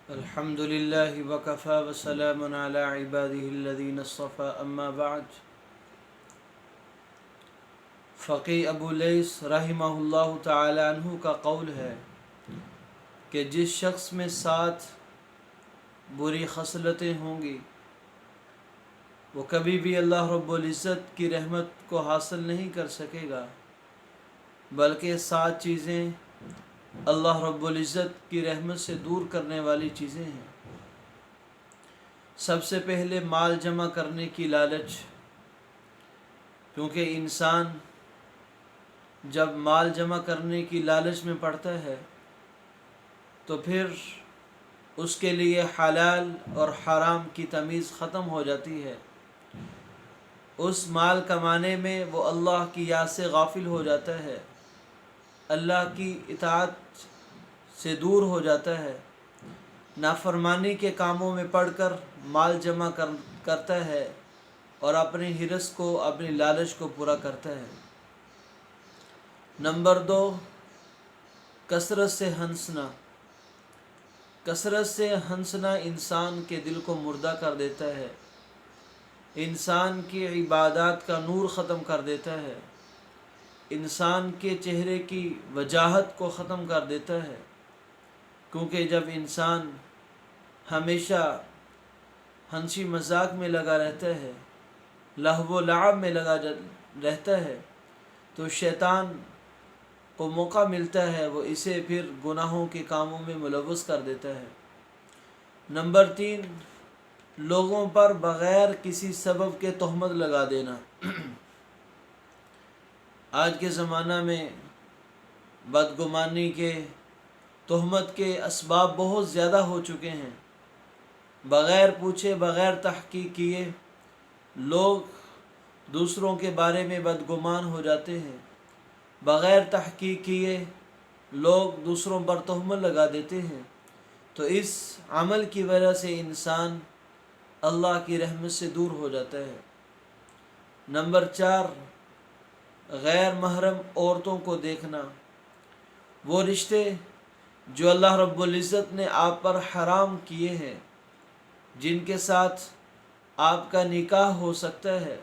الحمد لله وكفى وسلام على عباده الذين اصطفى اما بعد فقی ابو لیث رحمہ اللہ تعالی عنہ کا قول ہے کہ جس شخص میں 7 بری خصلتیں ہوں گی وہ کبھی بھی اللہ رب العزت کی رحمت کو حاصل نہیں کر سکے گا، بلکہ 7 چیزیں اللہ رب العزت کی رحمت سے دور کرنے والی چیزیں ہیں۔ سب سے پہلے مال جمع کرنے کی لالچ، کیونکہ انسان جب مال جمع کرنے کی لالچ میں پڑتا ہے تو پھر اس کے لیے حلال اور حرام کی تمیز ختم ہو جاتی ہے۔ اس مال کمانے میں وہ اللہ کی یاد سے غافل ہو جاتا ہے، اللہ کی اطاعت سے دور ہو جاتا ہے، نافرمانی کے کاموں میں پڑ کر مال جمع کرتا ہے اور اپنی حرص کو، اپنی لالچ کو پورا کرتا ہے۔ نمبر 2، کثرت سے ہنسنا۔ کثرت سے ہنسنا انسان کے دل کو مردہ کر دیتا ہے، انسان کی عبادات کا نور ختم کر دیتا ہے، انسان کے چہرے کی وجاہت کو ختم کر دیتا ہے، کیونکہ جب انسان ہمیشہ ہنسی مذاق میں لگا رہتا ہے، لہو و لعب میں لگا رہتا ہے، تو شیطان کو موقع ملتا ہے، وہ اسے پھر گناہوں کے کاموں میں ملوث کر دیتا ہے۔ نمبر 3، لوگوں پر بغیر کسی سبب کے تہمت لگا دینا۔ آج کے زمانہ میں بدگمانی کے، تہمت کے اسباب بہت زیادہ ہو چکے ہیں۔ بغیر پوچھے، بغیر تحقیق کیے لوگ دوسروں کے بارے میں بدگمان ہو جاتے ہیں، بغیر تحقیق کیے لوگ دوسروں پر تہمت لگا دیتے ہیں، تو اس عمل کی وجہ سے انسان اللہ کی رحمت سے دور ہو جاتا ہے۔ نمبر 4، غیر محرم عورتوں کو دیکھنا۔ وہ رشتے جو اللہ رب العزت نے آپ پر حرام کیے ہیں، جن کے ساتھ آپ کا نکاح ہو سکتا ہے،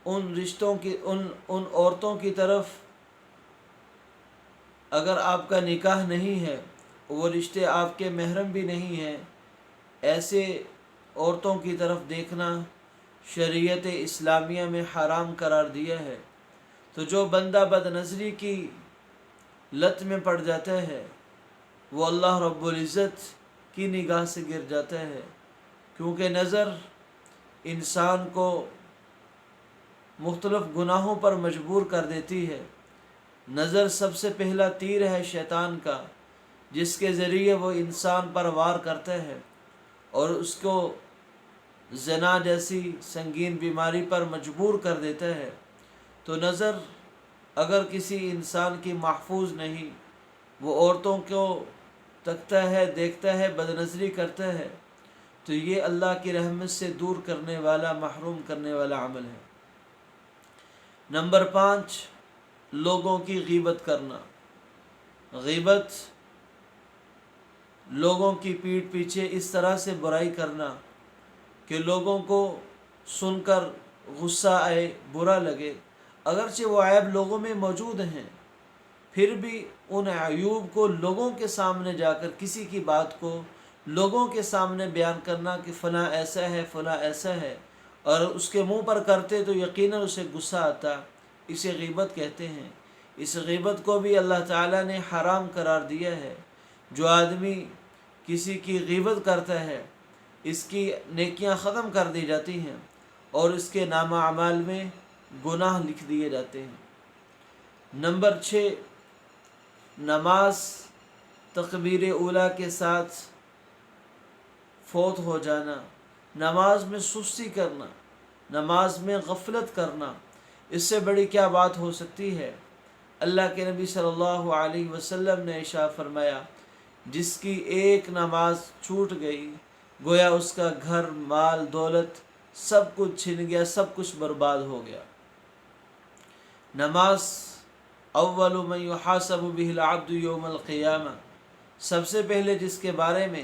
ان رشتوں کی ان عورتوں کی طرف اگر آپ کا نکاح نہیں ہے، وہ رشتے آپ کے محرم بھی نہیں ہیں، ایسے عورتوں کی طرف دیکھنا شریعت اسلامیہ میں حرام قرار دیا ہے۔ تو جو بندہ بد نظری کی لت میں پڑ جاتا ہے وہ اللہ رب العزت کی نگاہ سے گر جاتا ہے، کیونکہ نظر انسان کو مختلف گناہوں پر مجبور کر دیتی ہے۔ نظر سب سے پہلا تیر ہے شیطان کا، جس کے ذریعے وہ انسان پر وار کرتا ہے اور اس کو زنا جیسی سنگین بیماری پر مجبور کر دیتا ہے۔ تو نظر اگر کسی انسان کی محفوظ نہیں، وہ عورتوں کو تکتا ہے، دیکھتا ہے، بد نظری کرتا ہے، تو یہ اللہ کی رحمت سے دور کرنے والا، محروم کرنے والا عمل ہے۔ نمبر 5، لوگوں کی غیبت کرنا۔ غیبت لوگوں کی پیٹھ پیچھے اس طرح سے برائی کرنا کہ لوگوں کو سن کر غصہ آئے، برا لگے، اگرچہ وہ عیب لوگوں میں موجود ہیں، پھر بھی ان عیوب کو لوگوں کے سامنے جا کر، کسی کی بات کو لوگوں کے سامنے بیان کرنا کہ فلاں ایسا ہے، فلاں ایسا ہے، اور اس کے منہ پر کرتے تو یقیناً اسے غصہ آتا، اسے غیبت کہتے ہیں۔ اس غیبت کو بھی اللہ تعالیٰ نے حرام قرار دیا ہے۔ جو آدمی کسی کی غیبت کرتا ہے، اس کی نیکیاں ختم کر دی جاتی ہیں اور اس کے نامہ اعمال میں گناہ لکھ دیے جاتے ہیں۔ نمبر 6، نماز تکبیر اولیٰ کے ساتھ فوت ہو جانا، نماز میں سستی کرنا، نماز میں غفلت کرنا، اس سے بڑی کیا بات ہو سکتی ہے؟ اللہ کے نبی صلی اللہ علیہ وسلم نے ارشاد فرمایا، جس کی ایک نماز چھوٹ گئی گویا اس کا گھر، مال، دولت سب کچھ چھن گیا، سب کچھ برباد ہو گیا۔ نماز اول من یحاسب بہ العبد یوم القیامہ، سب سے پہلے جس کے بارے میں